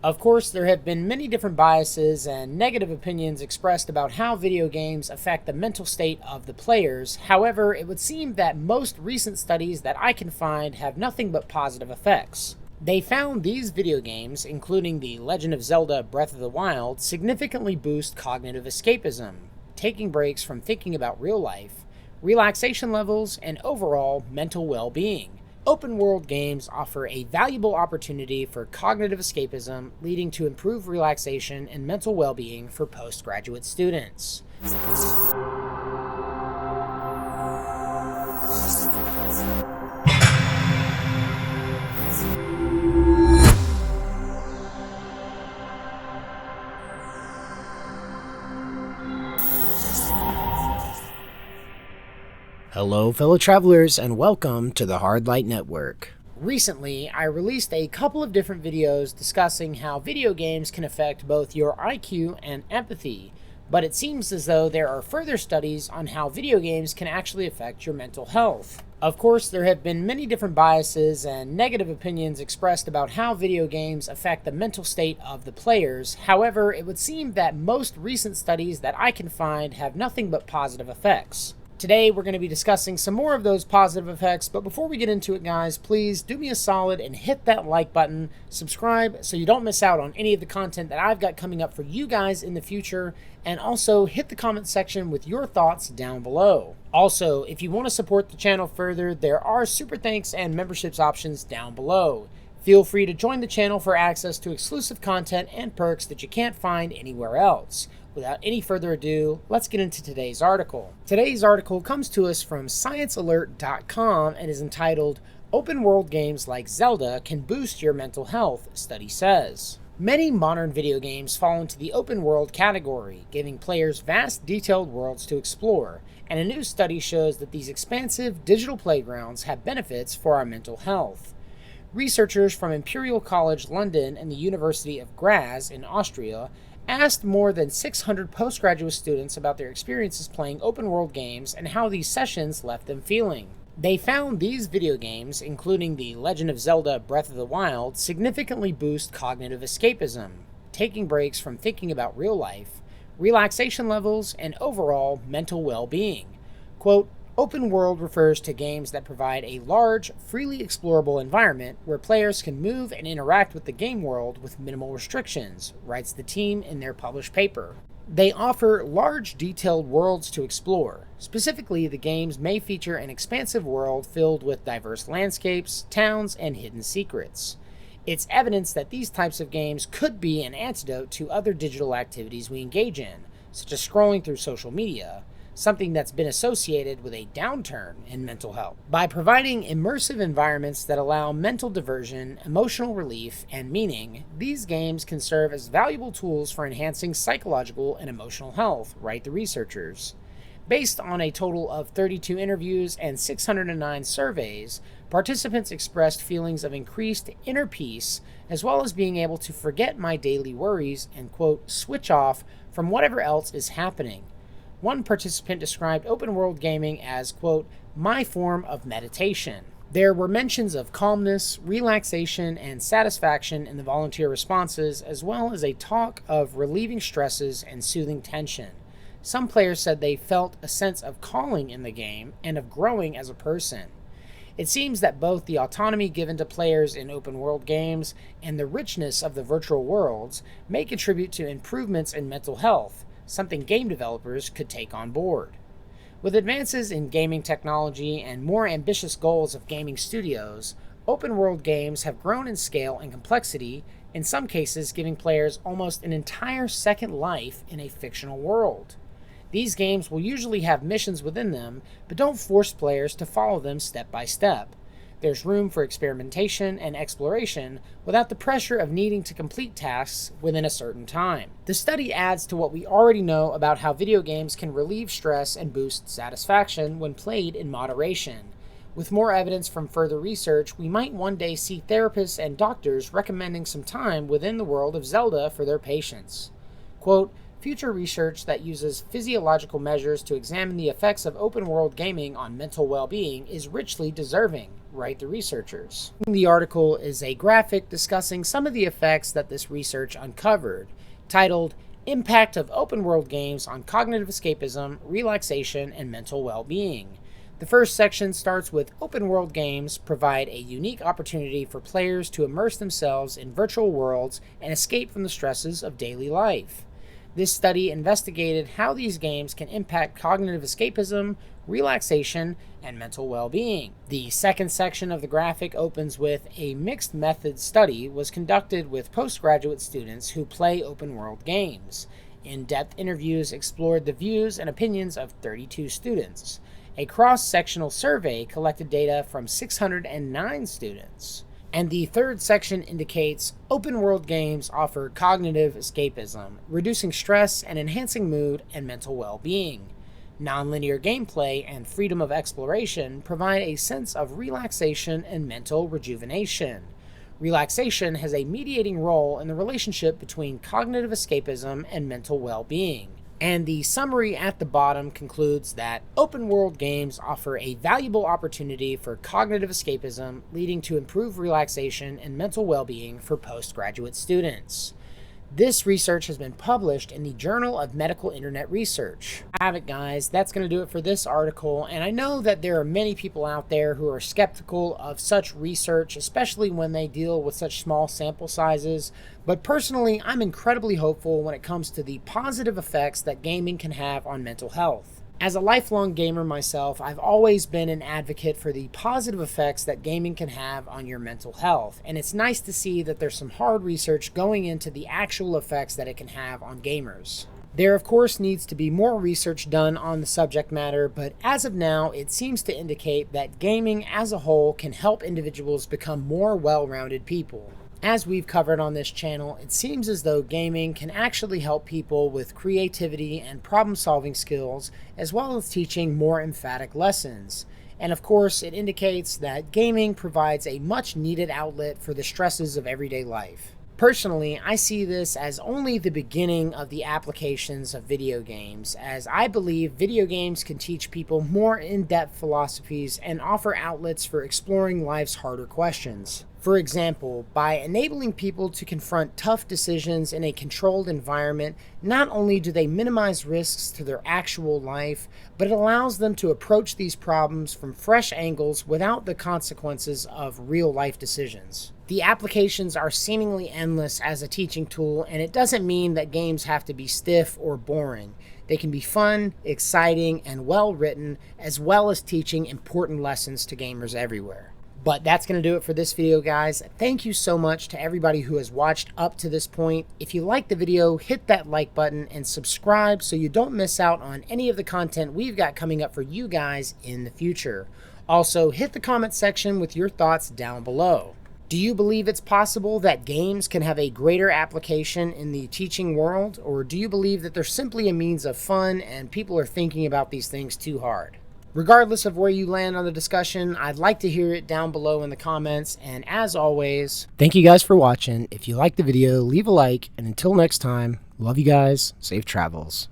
Of course, there have been many different biases and negative opinions expressed about how video games affect the mental state of the players. However, it would seem that most recent studies that I can find have nothing but positive effects. They found these video games, including The Legend of Zelda Breath of the Wild, significantly boost cognitive escapism, taking breaks from thinking about real life, relaxation levels, and overall mental well-being. Open world games offer a valuable opportunity for cognitive escapism, leading to improved relaxation and mental well-being for postgraduate students. Hello, fellow travelers, and welcome to the Hard Light Network. Recently, I released a couple of different videos discussing how video games can affect both your IQ and empathy, but it seems as though there are further studies on how video games can actually affect your mental health. Of course, there have been many different biases and negative opinions expressed about how video games affect the mental state of the players. However, it would seem that most recent studies that I can find have nothing but positive effects. Today, we're going to be discussing some more of those positive effects, but before we get into it, guys, please do me a solid and hit that like button, subscribe so you don't miss out on any of the content that I've got coming up for you guys in the future, and also hit the comment section with your thoughts down below. Also, if you want to support the channel further, there are super thanks and memberships options down below. Feel free to join the channel for access to exclusive content and perks that you can't find anywhere else. Without any further ado, let's get into today's article. Today's article comes to us from ScienceAlert.com and is entitled, "Open World Games Like Zelda Can Boost Your Mental Health," study says. Many modern video games fall into the open world category, giving players vast, detailed worlds to explore, and a new study shows that these expansive digital playgrounds have benefits for our mental health. Researchers from Imperial College London and the University of Graz in Austria asked more than 600 postgraduate students about their experiences playing open-world games and how these sessions left them feeling. They found these video games, including The Legend of Zelda Breath of the Wild, significantly boost cognitive escapism, taking breaks from thinking about real life, relaxation levels, and overall mental well-being. Quote, "Open world refers to games that provide a large, freely explorable environment where players can move and interact with the game world with minimal restrictions," writes the team in their published paper. They offer large, detailed worlds to explore. Specifically, the games may feature an expansive world filled with diverse landscapes, towns, and hidden secrets. It's evidence that these types of games could be an antidote to other digital activities we engage in, such as scrolling through social media, something that's been associated with a downturn in mental health. By providing immersive environments that allow mental diversion, emotional relief, and meaning, these games can serve as valuable tools for enhancing psychological and emotional health, write the researchers. Based on a total of 32 interviews and 609 surveys, participants expressed feelings of increased inner peace, as well as being able to forget my daily worries and, quote, "switch off from whatever else is happening." One participant described open-world gaming as, quote, "my form of meditation." There were mentions of calmness, relaxation, and satisfaction in the volunteer responses, as well as a talk of relieving stresses and soothing tension. Some players said they felt a sense of calling in the game and of growing as a person. It seems that both the autonomy given to players in open-world games and the richness of the virtual worlds may contribute to improvements in mental health, something game developers could take on board. With advances in gaming technology and more ambitious goals of gaming studios, open-world games have grown in scale and complexity, in some cases giving players almost an entire second life in a fictional world. These games will usually have missions within them, but don't force players to follow them step by step. There's room for experimentation and exploration without the pressure of needing to complete tasks within a certain time. The study adds to what we already know about how video games can relieve stress and boost satisfaction when played in moderation. With more evidence from further research, we might one day see therapists and doctors recommending some time within the world of Zelda for their patients. Quote, Future research that uses physiological measures to examine the effects of open-world gaming on mental well-being is richly deserving, write the researchers. The article is a graphic discussing some of the effects that this research uncovered, titled Impact of Open-World Games on Cognitive Escapism, Relaxation, and Mental Well-Being. The first section starts with open-world games provide a unique opportunity for players to immerse themselves in virtual worlds and escape from the stresses of daily life. This study investigated how these games can impact cognitive escapism, relaxation, and mental well-being. The second section of the graphic opens with a mixed method study was conducted with postgraduate students who play open-world games. In-depth interviews explored the views and opinions of 32 students. A cross-sectional survey collected data from 609 students. And the third section indicates open-world games offer cognitive escapism, reducing stress and enhancing mood and mental well-being. Nonlinear gameplay and freedom of exploration provide a sense of relaxation and mental rejuvenation. Relaxation has a mediating role in the relationship between cognitive escapism and mental well-being. And the summary at the bottom concludes that open-world games offer a valuable opportunity for cognitive escapism, leading to improved relaxation and mental well-being for postgraduate students. This research has been published in the Journal of Medical Internet Research. Have it, guys. That's going to do it for this article, and I know that there are many people out there who are skeptical of such research, especially when they deal with such small sample sizes, but personally, I'm incredibly hopeful when it comes to the positive effects that gaming can have on mental health. As a lifelong gamer myself, I've always been an advocate for the positive effects that gaming can have on your mental health, and it's nice to see that there's some hard research going into the actual effects that it can have on gamers. There, of course, needs to be more research done on the subject matter, but as of now, it seems to indicate that gaming as a whole can help individuals become more well-rounded people. As we've covered on this channel, it seems as though gaming can actually help people with creativity and problem-solving skills, as well as teaching more emphatic lessons. And of course, it indicates that gaming provides a much-needed outlet for the stresses of everyday life. Personally, I see this as only the beginning of the applications of video games, as I believe video games can teach people more in-depth philosophies and offer outlets for exploring life's harder questions. For example, by enabling people to confront tough decisions in a controlled environment, not only do they minimize risks to their actual life, but it allows them to approach these problems from fresh angles without the consequences of real-life decisions. The applications are seemingly endless as a teaching tool, and it doesn't mean that games have to be stiff or boring. They can be fun, exciting, and well-written, as well as teaching important lessons to gamers everywhere. But that's going to do it for this video, guys. Thank you so much to everybody who has watched up to this point. If you liked the video, hit that like button and subscribe so you don't miss out on any of the content we've got coming up for you guys in the future. Also, hit the comment section with your thoughts down below. Do you believe it's possible that games can have a greater application in the teaching world, or do you believe that they're simply a means of fun and people are thinking about these things too hard? Regardless of where you land on the discussion, I'd like to hear it down below in the comments, and as always, thank you guys for watching. If you liked the video, leave a like, and until next time, love you guys, safe travels.